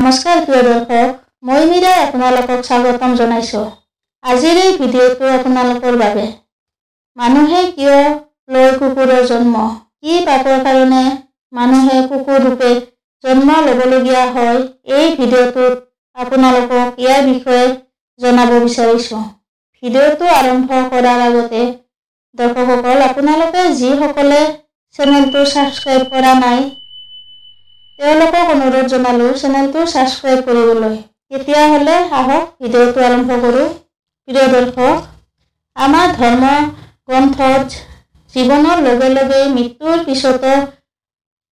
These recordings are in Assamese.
নমস্কাৰ প্ৰিয় দৰ্শক, মই মীৰাই আপোনালোকক স্বাগতম জনাইছোঁ। আজিৰ এই ভিডিঅ'টো আপোনালোকৰ বাবে। মানুহে কিয় লয় কুকুৰৰ জন্ম? কি পাপৰ কাৰণে মানুহে কুকুৰ ৰূপে জন্ম ল'বলগীয়া হয়? এই ভিডিঅ'টোত আপোনালোকক ইয়াৰ বিষয়ে জনাব বিচাৰিছোঁ। ভিডিঅ'টো আৰম্ভ কৰাৰ আগতে দৰ্শকসকল, আপোনালোকে যিসকলে চেনেলটো ছাবস্ক্ৰাইব কৰা নাই তেওঁলোকক অনুৰোধ জনালোঁ চেনেলটো ছাবস্ক্ৰাইব কৰিবলৈ। তেতিয়াহ'লে আহক ভিডিঅ'টো আৰম্ভ কৰোঁ। প্ৰিয় দৰ্শক, আমাৰ ধৰ্ম গ্ৰন্থত জীৱনৰ লগে লগে মৃত্যুৰ পিছতো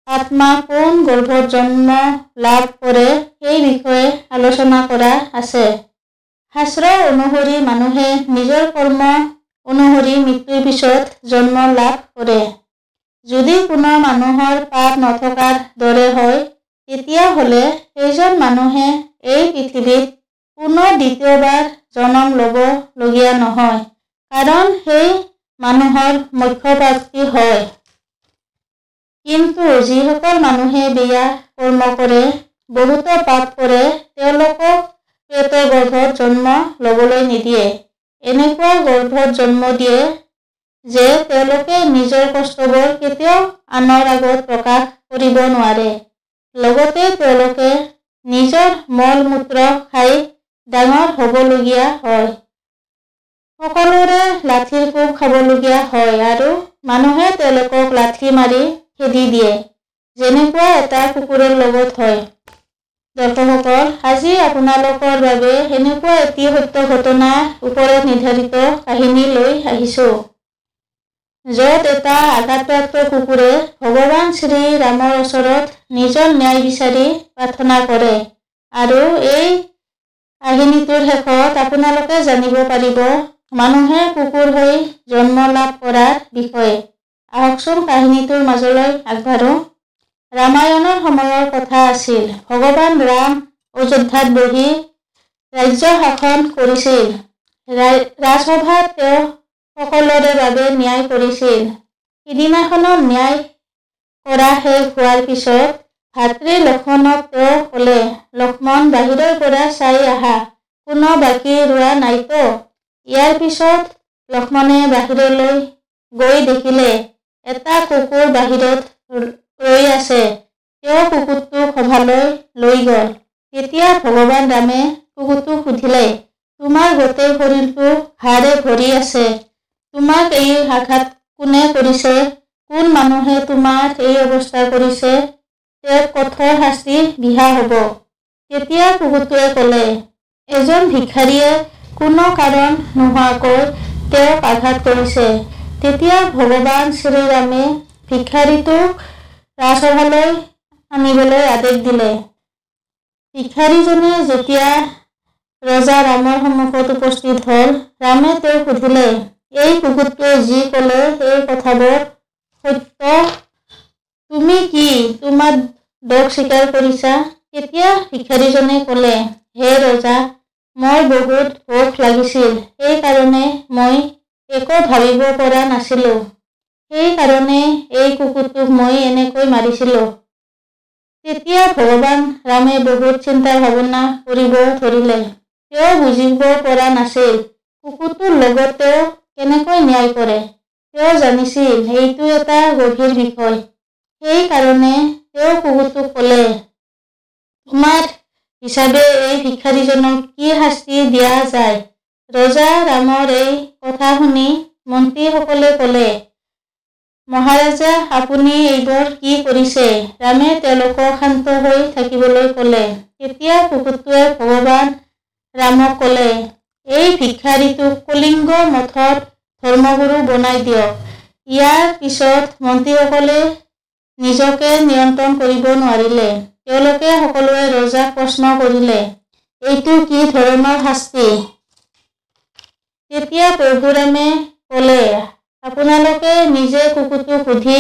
আত্মা কোন গৰ্ভত জন্ম লাভ কৰে সেই বিষয়ে আলোচনা কৰা আছে। শাস্ত্ৰ অনুসৰি মানুহে নিজৰ কৰ্ম অনুসৰি মৃত্যুৰ পিছত জন্ম লাভ কৰে। যদি কোনো মানুহৰ পাপ নথকাৰ দৰে হয়, তেতিয়াহ'লে সেইজন মানুহে এই পৃথিৱীত পুনৰ দ্বিতীয়বাৰ জন্ম ল'বলগীয়া নহয়, কাৰণ সেই মানুহৰ মোক্ষপ্ৰাপ্তি হয়। কিন্তু যিসকল মানুহে বেয়া কৰ্ম কৰে, বহুতো পাপ কৰে, তেওঁলোকক প্ৰেতৰ গৰ্ভত জন্ম ল'বলৈ নিদিয়ে। এনেকুৱা গৰ্ভত জন্ম দিয়ে যে তেওঁলোকে নিজৰ কষ্টবোৰ কেতিয়াও আনৰ আগত প্ৰকাশ কৰিব নোৱাৰে। লগতে তেওঁলোকে নিজৰ মল মূত্ৰ খাই ডাঙৰ হ'বলগীয়া হয়। সকলোৰে লাঠিৰ কোব খাবলগীয়া হয় আৰু মানুহে তেওঁলোকক লাঠি মাৰি খেদি দিয়ে, যেনেকুৱা এটা কুকুৰৰ লগত হয়। দৰ্শকসকল, আজি আপোনালোকৰ বাবে এনেকুৱা এটি সত্য ঘটনাৰ ওপৰত নিৰ্ধাৰিত কাহিনী লৈ আহিছোঁ, য'ত এটা আঘাতপ্ৰাপ্ত কুকুৰে ভগৱান শ্ৰী ৰামৰ ওচৰত নিজৰ ন্যায় বিচাৰি প্ৰাৰ্থনা কৰে। আৰু এই কাহিনীটোৰ শেষত আপোনালোকে জানিব পাৰিব মানুহে কুকুৰ হৈ জন্ম লাভ কৰাৰ বিষয়ে। আহকচোন কাহিনীটোৰ মাজলৈ আগবাঢ়ো। ৰামায়ণৰ সময়ৰ কথা আছিল। ভগৱান ৰাম অযোধ্যাত বহি ৰাজ্য শাসন কৰিছিল। ৰাজসভাত তেওঁ সকলোৰে বাবে ন্যায় কৰিছিল। সিদিনাখনৰ ন্যায় কৰা শেষ হোৱাৰ পিছত ভাতৃ লক্ষ্মণক তেওঁ ক'লে, লক্ষ্মণ, বাহিৰৰ পৰা চাই আহা, কোনো বাকী ৰোৱা নাইতো? ইয়াৰ পিছত লক্ষ্মণে বাহিৰলৈ গৈ দেখিলে এটা কুকুৰ বাহিৰত ৰৈ আছে। তেওঁ কুকুৰটোক সভালৈ লৈ গ'ল। তেতিয়া ভগৱান ৰামে কুকুৰটোক সুধিলে, তোমাৰ গোটেই শৰীৰটো হাড়ে ভৰি আছে। তোমাক এই আঘাত কোনে কৰিছে? কোন মানুহে তোমাৰ এই অৱস্থা কৰিছে? তেওঁক কঠোৰ শাস্তি বিহা হ'ব। তেতিয়া কুকুৰটোৱে ক'লে, এজন ভিক্ষাৰীয়ে কোনো কাৰণ নোহোৱাকৈ তেওঁক আঘাত কৰিছে। তেতিয়া ভগৱান শ্ৰীৰামে ভিক্ষাৰীটোক ৰাজসভালৈ আনিবলৈ আদেশ দিলে। ভিক্ষাৰীজনে যেতিয়া ৰজা ৰামৰ সন্মুখত উপস্থিত হ'ল, ৰামে তেওঁক সুধিলে, এই কুকুৰটোৱে যি ক'লে এই কথাবোৰ সত্য? তুমি কি তোমাৰ দোষ স্বীকাৰ কৰিছা? তেতিয়া ভিক্ষাৰীজনে ক'লে, হে ৰজা, মোৰ বহুত ভোক লাগিছিল, সেইকাৰণে মই একো ভাবিব পৰা নাছিলোঁ। সেইকাৰণে এই কুকুৰটোক মই এনেকৈ মাৰিছিলোঁ। তেতিয়া ভগৱান ৰামে বহুত চিন্তা ভাৱনা কৰিব ধৰিলে। তেওঁ বুজিব পৰা নাছিল কুকুৰটোৰ লগত তেওঁ কেনেকৈ ন্যায় কৰে। তেওঁ জানিছিল এইটো এটা গভীৰ বিষয়। সেইকাৰণে তেওঁ কুকুৰটোক ক'লে, তোমাৰ হিচাপে এই ভিক্ষাৰীজনক কি শাস্তি দিয়া যায়? ৰজা ৰামৰ এই কথা শুনি মন্ত্ৰীসকলে ক'লে, মহাৰাজা, আপুনি এইবোৰ কি কৰিছে? ৰামে তেওঁলোকক শান্ত হৈ থাকিবলৈ ক'লে। তেতিয়া কুকুৰটোৱে ভগৱান ৰামক ক'লে, এই ভিক্ষাৰীটোক কলিংগ মঠৰ ধৰ্মগুৰু বনাই দিয়ক। ইয়াৰ পিছত মন্ত্ৰীসকলে নিজকে নিয়ন্ত্ৰণ কৰিব নোৱাৰিলে। তেওঁলোকে সকলোৱে ৰজাক প্ৰশ্ন কৰিলে, এইটো কি ধৰণৰ শাস্তি? তেতিয়া প্ৰভুৰামে ক'লে, আপোনালোকে নিজে কুকুৰটোক সুধি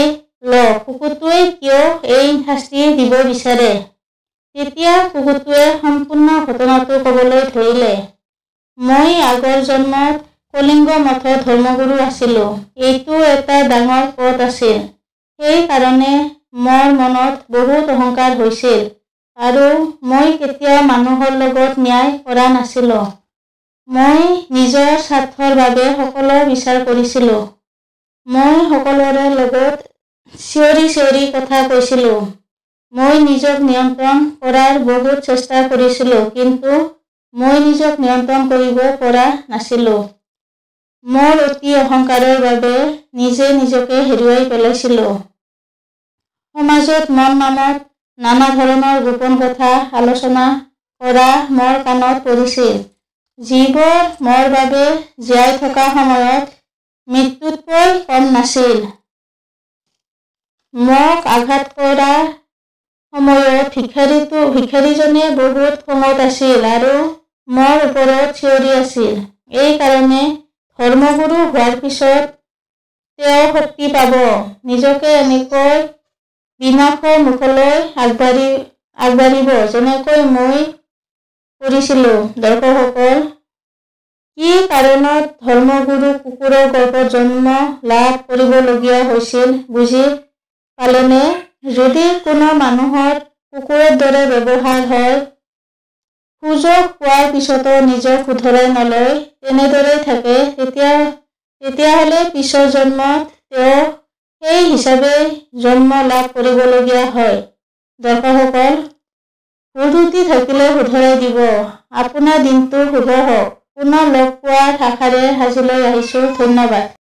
লওক, কুকুৰটোৱে কিয় এই শাস্তি দিব বিচাৰে। তেতিয়া কুকুৰটোৱে সম্পূৰ্ণ ঘটনাটো ক'বলৈ ধৰিলে, মই আগৰ জন্মত কলিংগ মঠৰ ধৰ্মগুৰু আছিলোঁ। এইটো এটা ডাঙৰ পদ আছিল। সেইকাৰণে মোৰ মনত বহুত অহংকাৰ হৈছিল আৰু মই কেতিয়াও মানুহৰ লগত ন্যায় কৰা নাছিলোঁ। মই নিজৰ স্বাৰ্থৰ বাবে সকলো বিচাৰ কৰিছিলোঁ। মই সকলোৰে লগত চিঞৰি চিঞৰি কথা কৈছিলোঁ। মই নিজক নিয়ন্ত্ৰণ কৰাৰ বহুত চেষ্টা কৰিছিলোঁ, কিন্তু মই নিজক নিয়ন্ত্ৰণ কৰিব পৰা নাছিলোঁ। মোৰ অতি অহংকাৰৰ বাবে নিজে নিজকে হেৰুৱাই পেলাইছিলোঁ। সমাজত মন নামত নানা ধৰণৰ গোপন কথা আলোচনা কৰা মোৰ কাণত পৰিছিল, যিবোৰ মোৰ বাবে জীয়াই থকা সময়ত মৃত্যুতকৈ কম নাছিল। মোক আঘাত কৰা সময়ত ভিক্ষাৰীজনে বহুত খঙত আছিল আৰু মোৰ ওপৰত চিঞৰি আছিল। এই কাৰণে ধৰ্মগুৰু হোৱাৰ পিছত তেওঁ শক্তি পাব, নিজকে এনেকৈ বিনাশৰ মুখলৈ আগবাঢ়িব, যেনেকৈ মই কৰিছিলোঁ। দৰ্শকসকল, কি কাৰণত ধৰ্মগুৰু কুকুৰৰ গৰ্ভত জন্ম লাভ কৰিবলগীয়া হৈছিল বুজি পালেনে? যদি কোনো মানুহৰ কুকুৰৰ দৰে ব্যৱহাৰ হয়, সুযোগ পোৱাৰ পিছতো নিজক শুধৰাই নলয়, তেনেদৰেই থাকে, তেতিয়াহ'লে পিছৰ জন্মত তেওঁ সেই হিচাপেই জন্ম লাভ কৰিবলগীয়া হয়। দৰ্শকসকল, ভুল-ত্ৰুটি থাকিলে শুধৰাই দিব। আপোনাৰ দিনটো শুভ হওক। পুনৰ লগ পোৱাৰ আশাৰে আজিলৈ আহিছোঁ। ধন্যবাদ।